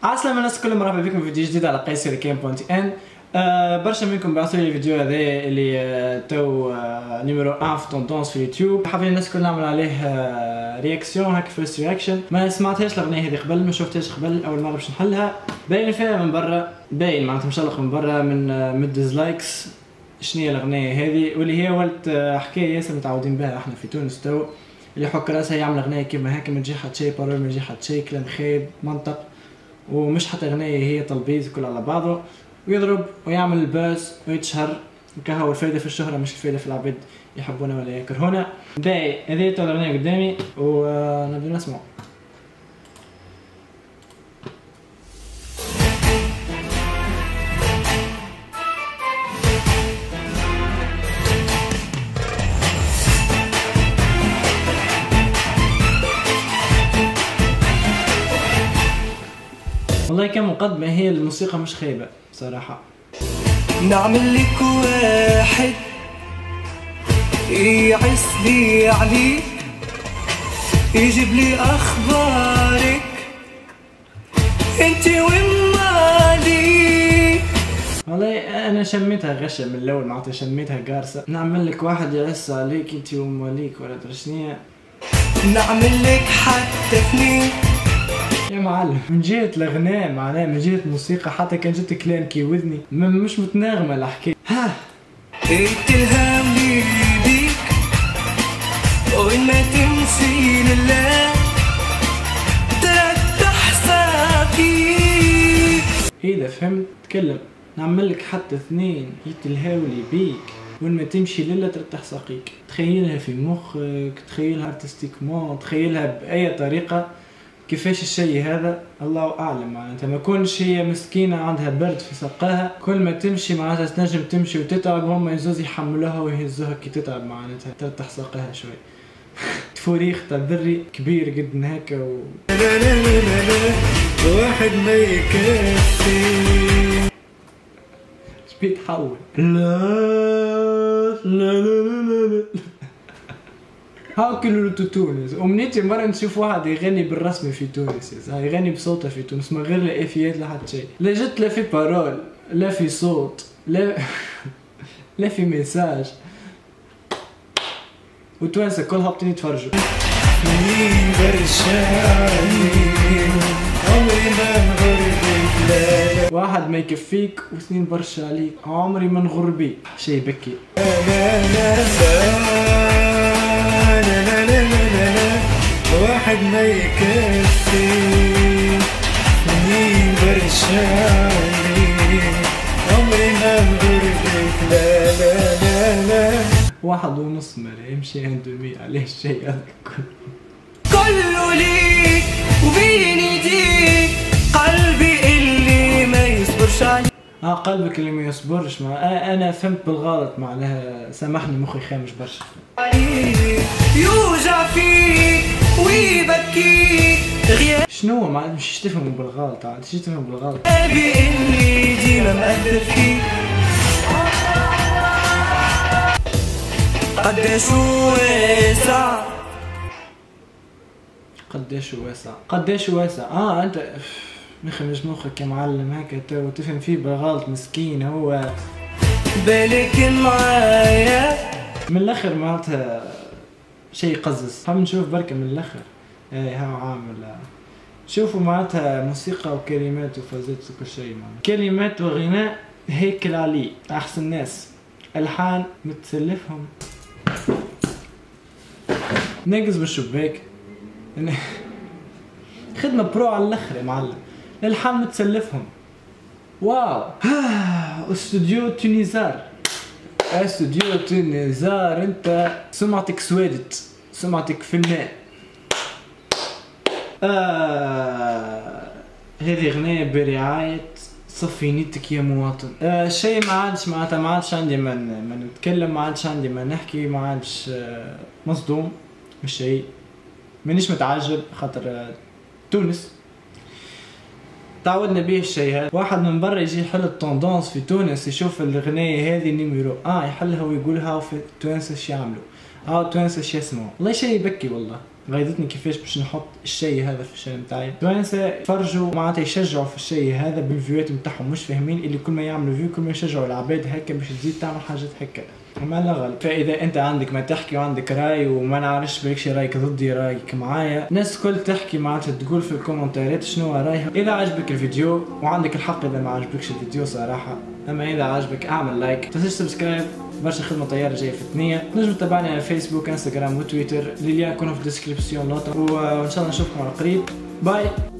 عسلامة الناس الكل، مرحبا بكم في فيديو جديد على قيس كيم بونتي ان. برشا منكم بعثوا لي الفيديو هذا اللي تو نيميرو 1 في توندونس في اليوتيوب. حابين الناس الكل نعمل عليه رياكسيون، هاك فيرست رياكشن. ما سمعتهاش الاغنيه هذه قبل، ما شفتهاش قبل، اول مره باش نحلها. باين فيها من برا، باين معناتها مشلق من برا من الديزلايكس. شنو هي الاغنيه هذه؟ واللي هي ولت حكايه ياسر متعودين بها احنا في تونس تو، اللي يحك راسها يعمل اغنيه كيما هكا، ما تجي حتى شي بارول، ما تجي حتى شي كلام خايب منطق، ومش حتى اغنيه هي تلبيز كل على بعضه، ويضرب ويعمل الباس ويتشهر. كهو الفايده في الشهره مش الفايده في العباد يحبونا ولا يكرهونا. باهي هذه الاغنيه قدامي ونبدا نسمع. والله كمقدمة هي الموسيقى مش خايبة صراحة. نعمل لك واحد يعس لي عليك، يجيب لي اخبارك انت وين مالك. والله انا شميتها غشة من الاول، معناتها شميتها قارصة. نعمل لك واحد يعس عليك انت وماليك ولا ادري شنيا. نعمل لك حتى اثنين يا معلم، من جهة الأغنية معناها، من جهة الموسيقى حتى كان جبت كلام كي وذني مش متناغمة الحكاية. ها اتلهام لي بيك وين ما تمشي لله ترتاح ساقيك. إذا فهمت تكلم. نعمل لك حتى اثنين يتلهاولي بيك وين ما تمشي لله ترتاح ساقيك. تخيلها في مخك، تخيلها ارتستيكمون، تخيلها بأي طريقة. كيفاش الشيء هذا الله اعلم. معناتها ما كونش هي مسكينه عندها برد في ساقها، كل ما تمشي معناتها تنجم تمشي وتتعب، هما يزوز يحملوها ويهزوها كي تتعب، معناتها ترتاح ساقها شوي. تفوريخ تاع دري كبير قد هكا لا لا لا لا لا واحد ما يكفي. اش بيتحول؟ لا لا لا لا لا هاو كل تونس. ومنيتي مرة نشوف واحد يغني بالرسمي في تونس، يغني بصوته في تونس، ما غير لا افيات لا حتى شيء، لا جت لا في بارول لا في صوت لا لا في ميساج. وتوانسة كل هابطين يتفرجوا. واحد ما يكفيك واثنين برشا عليك، عمري ما نغر بيك. شي يبكي. واحد ما يكفي اثنين برشا عليك، عمري ما نغربك. لا لا لا لا 1.5 ملا يمشي عنده 100 عليه الشيء هذا كله ليك وبين يديك، قلبي اللي ما يصبرش عليك. قلبك اللي ما يصبرش. انا فهمت بالغلط معناها، سامحني مخي خامش برشا. يوجع فيك ويبكيك غياب. شنو ما مش تفهموا بالغلط، عاد شي تفهم بالغلط. قلبي اللي ديما مأثر فيك، قداش واسع قداش واسع قداش واسع. انت مخرج مخك يا معلم هكا تو تفهم فيه بالغلط. مسكين هو بالك معايا من الاخر معناتها شيء يقزز. حاب نشوف بركة من الاخر. هاو عامل شوفوا معناتها موسيقى وكلمات وفازات وكل شيء، معناتها كلمات وغناء هيكل علي احسن ناس، الحان متسلفهم ناقص بالشباك. خدمة برو على الاخر يا معلم. الحان متسلفهم. واو. استوديو تونيزار، استوديو تونيزار، انت سمعتك سوادت، سمعتك فنان. هذه اغنية برعاية صفي نيتك يا مواطن. شيء ما عادش معناتها، ما عادش عندي ما نتكلم، ما عادش عندي ما نحكي، ما عادش مصدوم مش شيء، مانيش متعجب خاطر تونس تعودنا بيه الشيء هذا. واحد من برا يجي يحل التوندونس في تونس، يشوف الاغنية هذه نيميرو يحلها ويقولها في تونس اش يعملوا، التوانسة اش يسمعوا. والله شيء يبكي والله. غيظتني كيفاش باش نحط الشيء هذا في الشانل نتاعي. توانسه يتفرجوا معناتها يشجعوا في الشيء هذا بالفيوات نتاعهم، مش فاهمين اللي كل ما يعملوا فيو كل ما يشجعوا العباد هكا باش تزيد تعمل حاجات هكا. ما لا غلط. فاذا انت عندك ما تحكي وعندك راي وما نعرفش بالكش رايك ضدي رايك معايا، الناس الكل تحكي معناتها تقول في الكومنتات شنو رايها. اذا عجبك الفيديو وعندك الحق اذا ما عجبكش الفيديو صراحه، اما اذا عجبك اعمل لايك، تنساش سبسكرايب، برشا خدمه طياره جايه في الثنيه. تنجم تتابعني على فيسبوك انستغرام وتويتر، اللي يكونوا في الديسكريبسيون نوت، وان شاء الله نشوفكم على قريب. باي.